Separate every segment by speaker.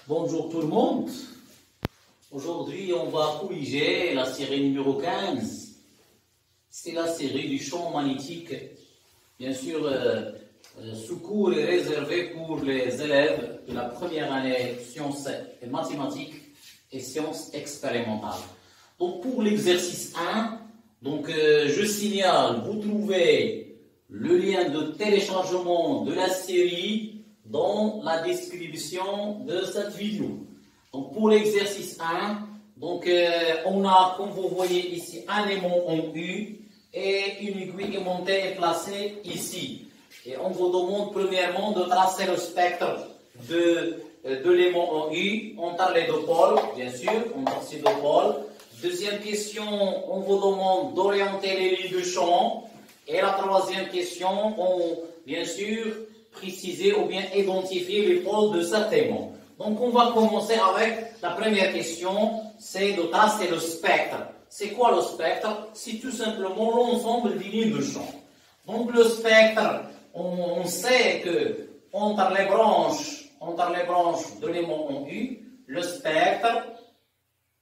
Speaker 1: Bonjour tout le monde. Aujourd'hui, on va corriger la série numéro 15. C'est la série du champ magnétique. Bien sûr, ce cours est réservé pour les élèves de la première année sciences et mathématiques et sciences expérimentales. Donc, pour l'exercice 1, je signale, vous trouvez le lien de téléchargement de la série dans la description de cette vidéo. Donc pour l'exercice 1, on a, comme vous voyez ici, un aimant en U et une aiguille aimantée est placée ici. Et on vous demande premièrement de tracer le spectre de l'aimant en U entre les deux pôles, bien sûr, entre ces deux pôles. Deuxième question, on vous demande d'orienter les lignes de champ. Et la troisième question, bien sûr, préciser ou bien identifier les pôles de cet aimant. Donc, on va commencer avec la première question, c'est de tracer le spectre. C'est quoi le spectre? C'est tout simplement l'ensemble des lignes de champ. Donc, le spectre, on sait que entre les branches de l'aimant en U, le spectre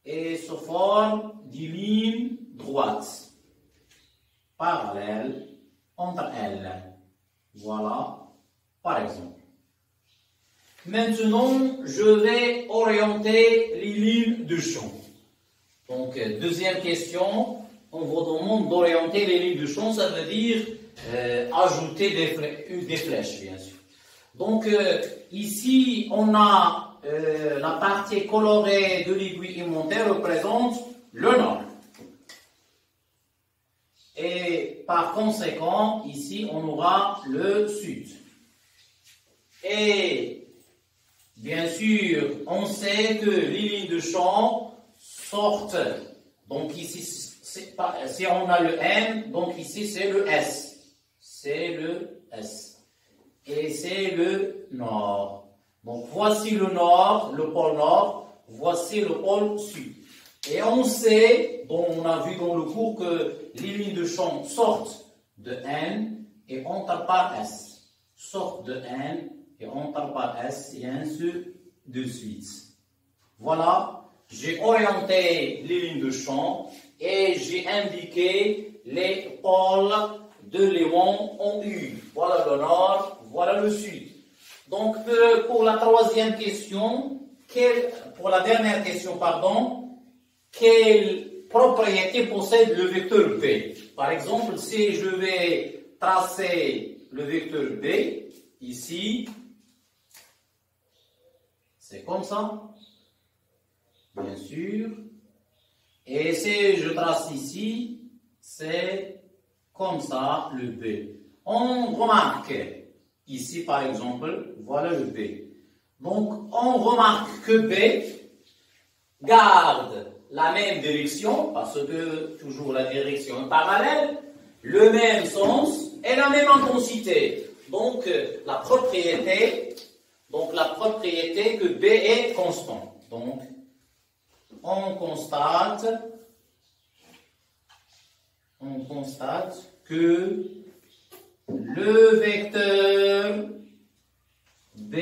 Speaker 1: se forme des lignes droites, parallèles entre elles. Voilà. Par exemple. Maintenant, je vais orienter les lignes de champ. Donc, deuxième question, on vous demande d'orienter les lignes de champ, ça veut dire ajouter des flèches, bien sûr. Donc, ici, on a la partie colorée de l'aiguille aimantée représente le nord. Et par conséquent, ici, on aura le sud. Et bien sûr, on sait que les lignes de champ sortent. Donc ici, si on a le M, donc ici c'est le S. C'est le S. Et c'est le nord. Donc voici le nord, le pôle nord. Voici le pôle sud. Et on sait, on a vu dans le cours que les lignes de champ sortent de N et entrent par S. Sortent de N et entrent par S et ainsi de suite. Voilà, j'ai orienté les lignes de champ et j'ai indiqué les pôles de l'aimant en U. Voilà le nord, voilà le sud. Donc pour la troisième question, pour la dernière question, pardon, quelle propriété possède le vecteur B? Par exemple, si je vais tracer le vecteur B, ici, c'est comme ça, bien sûr. Et si je trace ici, c'est comme ça le B. On remarque, ici par exemple, voilà le B. Donc on remarque que B garde la même direction, parce que toujours la direction est parallèle, le même sens et la même intensité. Donc la propriété que B est constant. Donc on constate que le vecteur B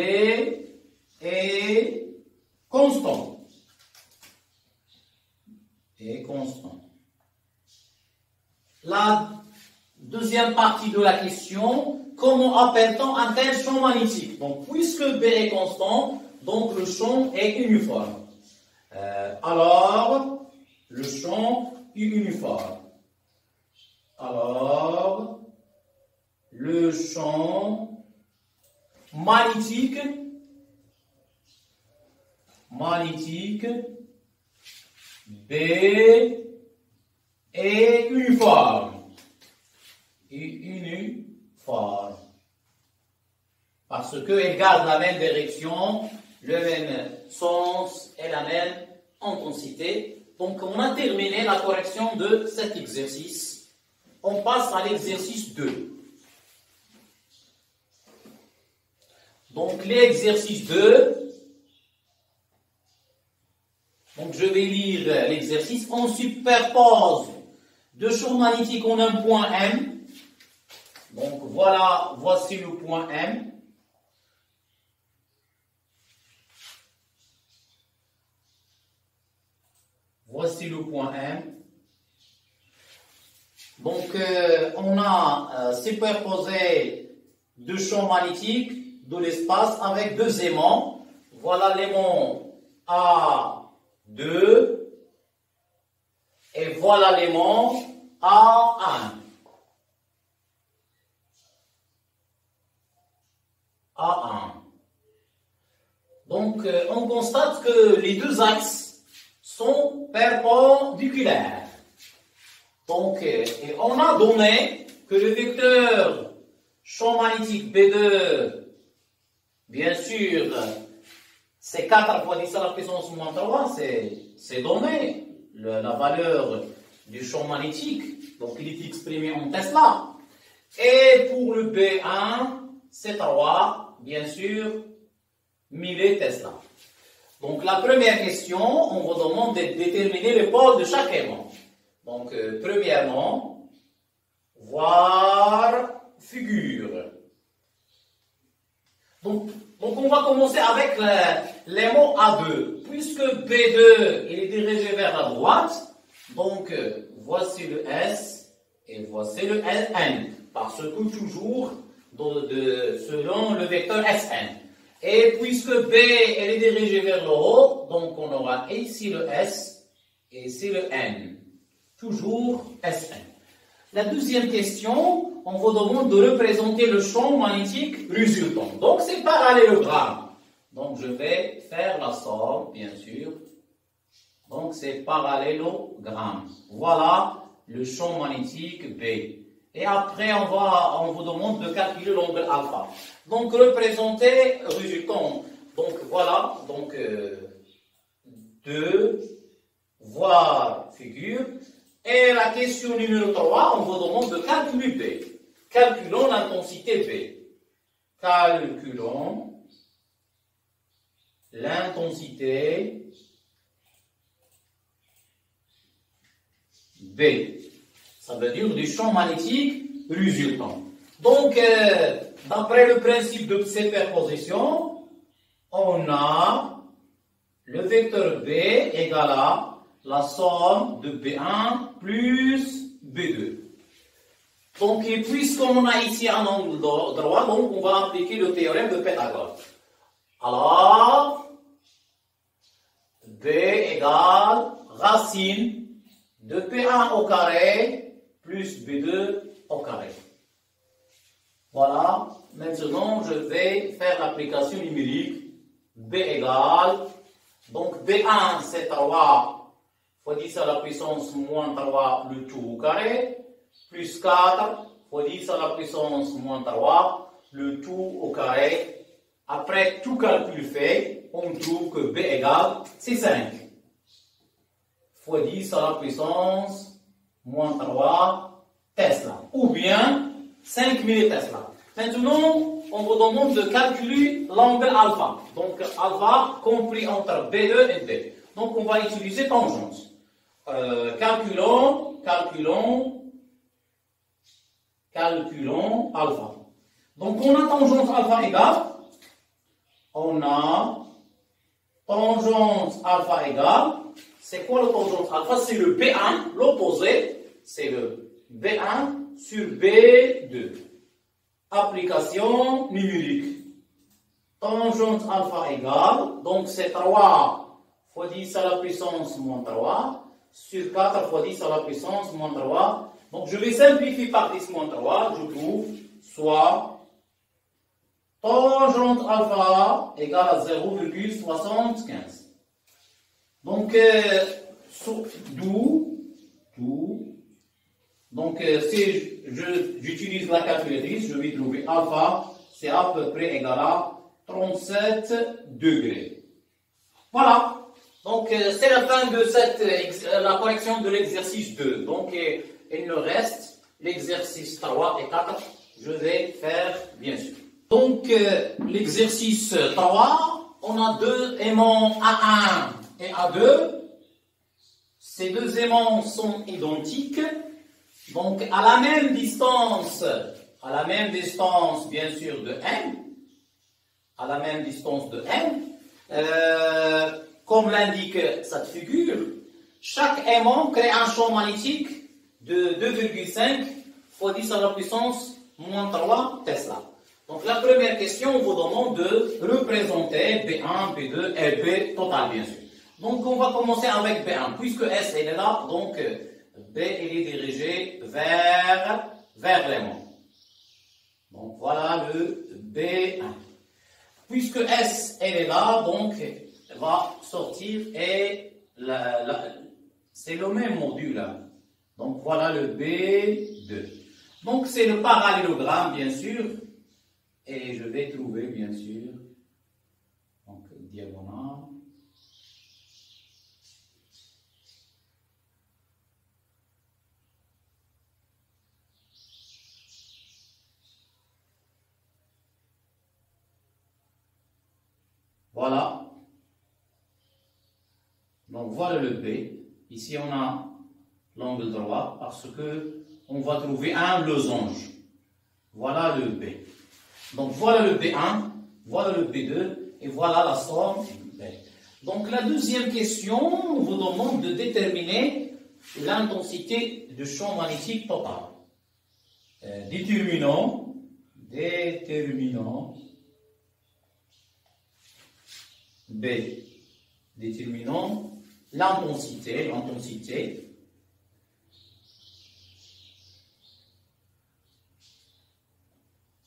Speaker 1: est constant. La deuxième partie de la question, comment appelle-t-on un tel champ magnétique? Donc, puisque B est constant, donc le champ est uniforme. Alors, le champ est uniforme. Alors, le champ magnétique B est uniforme. Parce qu'elle garde la même direction, le même sens et la même intensité. Donc, on a terminé la correction de cet exercice. On passe à l'exercice 2. Donc, l'exercice 2. Donc, je vais lire l'exercice. On superpose deux champs magnétiques en un point M. Donc, voici le point M. Voici le point M. Donc, on a superposé deux champs magnétiques de l'espace avec deux aimants. Voilà l'aimant A2 et voilà l'aimant A1. A1. Donc, on constate que les deux axes sont perpendiculaires. Donc, et on a donné que le vecteur champ magnétique B2, bien sûr, c'est 4 fois 10 à la puissance moins 3, c'est donné, la valeur du champ magnétique, donc il est exprimé en Tesla. Et pour le B1, c'est 3, bien sûr, milletesla. Donc la première question, on vous demande de déterminer le pôle de chaque aimant. Donc premièrement, voir figure. Donc on va commencer avec l'aimant A2. Puisque B2 il est dirigé vers la droite, donc voici le S et voici le N. Parce que toujours selon le vecteur Sn. Et puisque B elle est dirigée vers le haut, donc on aura ici le S et ici le N. Toujours Sn. La deuxième question, on vous demande de représenter le champ magnétique résultant. Donc c'est parallélogramme. Donc je vais faire la somme, bien sûr. Donc c'est parallélogramme. Voilà le champ magnétique B. Et après, on vous demande de calculer l'angle alpha. Donc, représenter résultant. Donc, voilà. Donc, 2, voir figure. Et la question numéro 3, on vous demande de calculer B. Calculons l'intensité B. Calculons l'intensité B. Ça veut dire du champ magnétique résultant. Donc, d'après le principe de superposition, on a le vecteur B égale à la somme de B1 plus B2. Donc, puisqu'on a ici un angle droit, donc on va appliquer le théorème de Pythagore. Alors, B égale racine de P1 au carré plus B2 au carré. Voilà. Maintenant, je vais faire l'application numérique. B égale, donc B1 c'est 3 fois 10 à la puissance moins 3 le tout au carré, plus 4 fois 10 à la puissance moins 3 le tout au carré. Après tout calcul fait, on trouve que B égale, c'est 5 fois 10 à la puissance moins 3 Tesla, ou bien 5 milletesla. Maintenant, on vous demande de calculer l'angle alpha. Donc, alpha compris entre B2 et B. Donc, on va utiliser tangente. Calculons alpha. Donc, on a tangente alpha égale. On a tangente alpha égale. C'est quoi le tangente alpha? C'est le B1, l'opposé. C'est le B1 sur B2. Application numérique. Tangente alpha égale, donc c'est 3 fois 10 à la puissance moins 3 sur 4 fois 10 à la puissance moins 3. Donc je vais simplifier par 10 moins 3, je trouve, soit tangente alpha égale à 0,75. Donc, donc si j'utilise la calculatrice, je vais trouver alpha, c'est à peu près égal à 37 degrés. Voilà. Donc, c'est la fin de la correction de l'exercice 2. Donc, il nous reste l'exercice 3 et 4. Je vais faire, bien sûr. Donc, l'exercice 3, on a deux aimants A1 et A2. Ces deux aimants sont identiques. Donc, à la même distance, bien sûr, de M, à la même distance de M, comme l'indique cette figure, chaque aimant crée un champ magnétique de 2,5 fois 10 à la puissance moins 3 Tesla. Donc la première question, on vous demande de représenter B1, B2 et B total, bien sûr. Donc on va commencer avec B1. Puisque S elle est là, donc B elle est dirigée vers l'aimant. Donc voilà le B1. Puisque S elle est là, donc elle va sortir et c'est le même module. Donc voilà le B2. Donc c'est le parallélogramme, bien sûr. Et je vais trouver, bien sûr, donc diagonale. Voilà. Donc voilà le B. Ici on a l'angle droit parce que on va trouver un losange. Voilà le B. Donc voilà le B1, voilà le B2 et voilà la somme B. Donc la deuxième question, on vous demande de déterminer l'intensité du champ magnétique total. Déterminant B. Déterminant l'intensité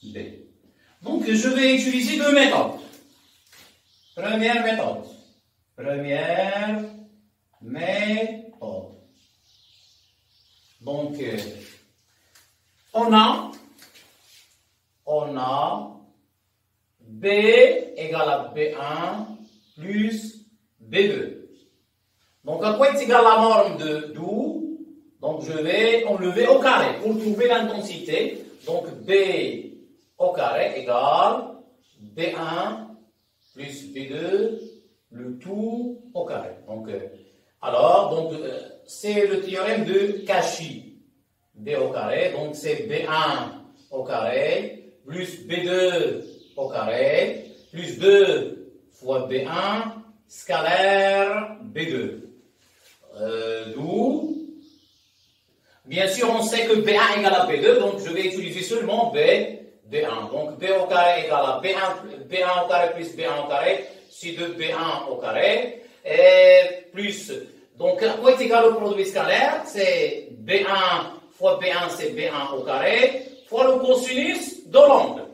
Speaker 1: B. Donc, je vais utiliser deux méthodes. Première méthode. Donc, on a B égale à B1 plus B2. Donc, à quoi est égale la norme de d'où? Donc, je vais enlever au carré pour trouver l'intensité. Donc, B au carré égale B1 plus B2, le tout au carré. Donc, c'est le théorème de Cauchy. B au carré, donc c'est B1 au carré, plus B2 au carré, plus 2 fois B1, scalaire B2. D'où, bien sûr, on sait que B1 égale à B2, donc je vais utiliser seulement B1. Donc B au carré égale à B1 au carré plus B1 au carré, c'est de B1 au carré, et plus, donc à quoi est égal au produit scalaire? C'est B1 fois B1, c'est B1 au carré, fois le cosinus de l'angle.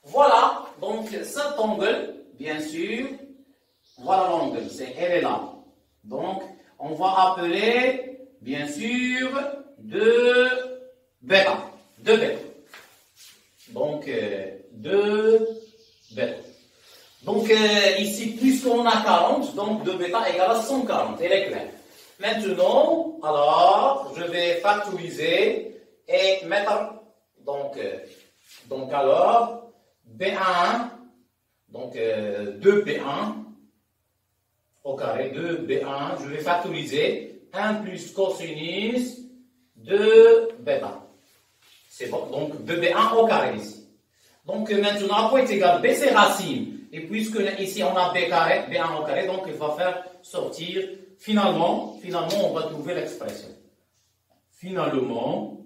Speaker 1: Voilà, donc cet angle, bien sûr, voilà l'angle, elle est là. Donc, on va appeler, bien sûr, de bêta. Donc, 2 bêta. Donc, ici, puisqu'on a 40, donc 2 bêta égale à 140. Elle est claire. Maintenant, alors, je vais factoriser et mettre, donc alors, B1, donc 2B1 au carré, 2B1, je vais factoriser 1 plus cosinus de bêta. C'est bon, donc 2B1 au carré ici. Donc maintenant, à quoi est égal? B, c'est racine. Et puisque ici on a B carré, B1 au carré, donc il va faire sortir, finalement, on va trouver l'expression. Finalement,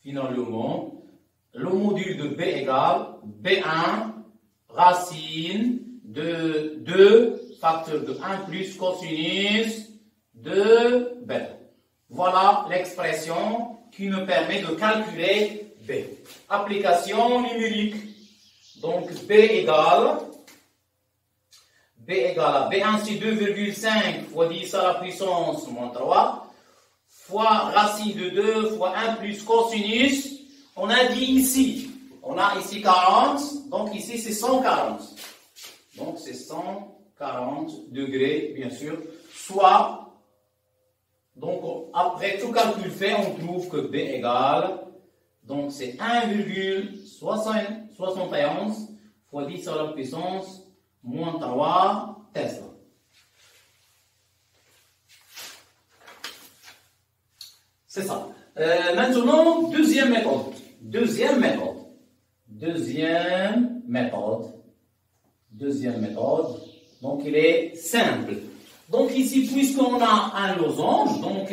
Speaker 1: le module de B égale B1 racine de 2 facteur de 1 plus cosinus de bêta. Voilà l'expression qui nous permet de calculer B. Application numérique. Donc B égale à B1 c'est 2,5 fois 10 à la puissance moins 3 fois racine de 2 fois 1 plus cosinus. On a dit ici, on a ici 40, donc ici c'est 140. Donc c'est 140 degrés, bien sûr, soit, donc après tout calcul fait, on trouve que B égale, donc c'est 1,71 fois 10 à la puissance moins 3 Tesla. C'est ça. Maintenant, deuxième méthode. Donc, il est simple. Donc ici, puisqu'on a un losange, donc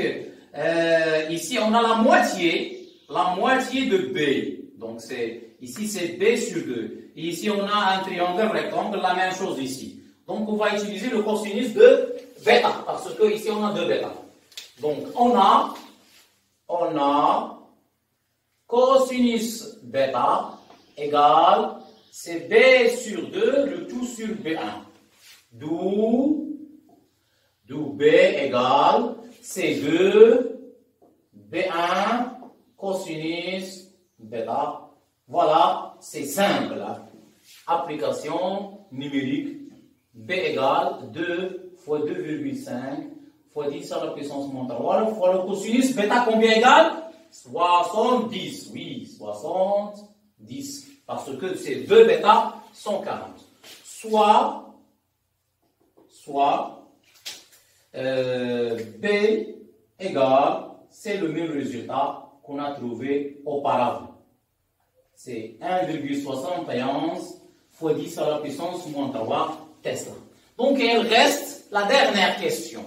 Speaker 1: ici on a la moitié de B. Donc ici c'est B sur 2. Et ici on a un triangle rectangle, la même chose ici. Donc on va utiliser le cosinus de bêta, parce que ici on a 2 bêta. Donc on a cosinus bêta égale, c'est B sur 2, le tout sur B1. D'où B égale C2 B1 cosinus bêta. Voilà, c'est simple. Application numérique. B égale 2 fois 2,5 fois 10 à la puissance moins 3 fois le cosinus bêta combien égale 70. Oui, 70. Parce que ces 2 bêta sont 40. Soit B égale, c'est le même résultat qu'on a trouvé auparavant. C'est 1,71 fois 10 à la puissance moins 3 Tesla. Donc, il reste la dernière question.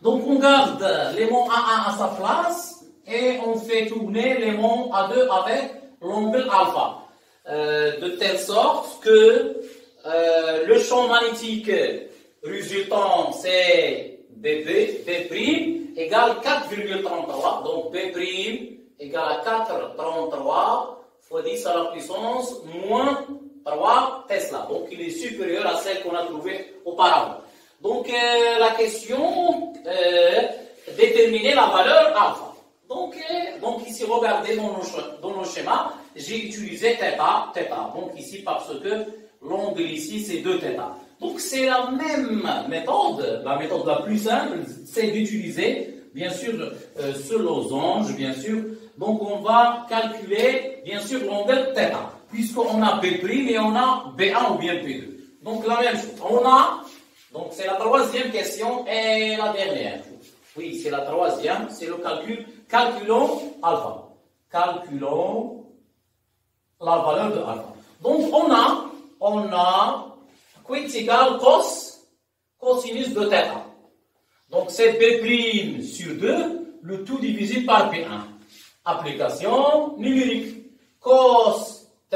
Speaker 1: Donc, on garde l'aimant A1 à sa place et on fait tourner l'aimant A2 avec l'angle alpha. De telle sorte que le champ magnétique résultant, c'est B' égale 4,33. Donc, B' égale à 4,33 fois 10 à la puissance moins 3 Tesla. Donc, il est supérieur à celle qu'on a trouvée auparavant. Donc, la question, déterminer la valeur alpha. Donc ici, regardez dans nos schémas, j'ai utilisé θ. Donc, ici, parce que l'angle ici, c'est 2 θ. Donc, c'est la même méthode, la méthode la plus simple, c'est d'utiliser, bien sûr, ce losange, bien sûr. Donc, on va calculer, bien sûr, l'angle θ, puisqu'on a B' et on a B1 ou bien P2. Donc, la même chose. Donc, c'est la troisième question et la dernière. Oui, c'est la troisième, c'est le calcul. Calculons alpha. Calculons la valeur de alpha. Donc, on a quid égale cosinus de θ. Donc, c'est B' sur 2, le tout divisé par B1. Application numérique. Cos θ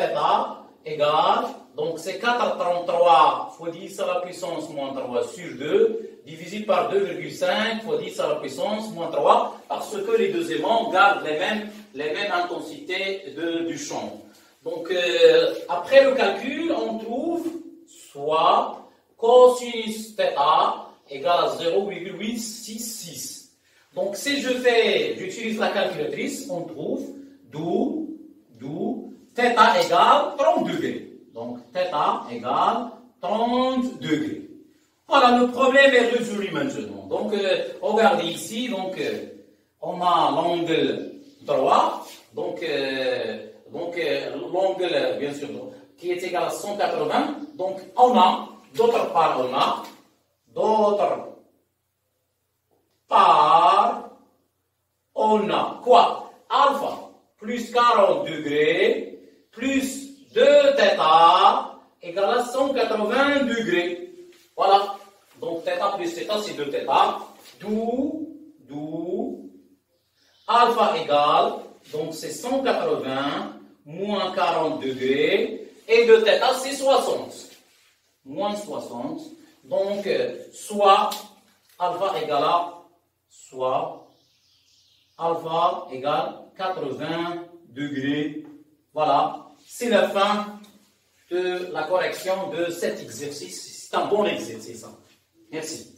Speaker 1: égale, donc c'est 4,33 fois 10 à la puissance moins 3 sur 2, divisé par 2,5 fois 10 à la puissance moins 3, parce que les deux aimants gardent les mêmes intensités du champ. Donc, après le calcul, on trouve soit cosinus θ égale à 0,866. Donc, si j'utilise la calculatrice, on trouve d'où θ égale 30 degrés. Donc, θ égale 30 degrés. Voilà, le problème est résolu maintenant. Donc, regardez ici, donc, on a l'angle droit, donc l'angle, bien sûr, qui est égal à 180. Donc, d'autre part, on a quoi? Alpha plus 40 degrés plus 2 θ égale à 180 degrés. Voilà. Donc, θ plus θ, c'est 2 θ. D'où alpha égale, donc c'est 180 moins 40 degrés. Et 2 θ, c'est 60. Moins 60. Donc, soit alpha égale 80 degrés. Voilà. C'est la fin de la correction de cet exercice. C'est un bon exercice. Merci.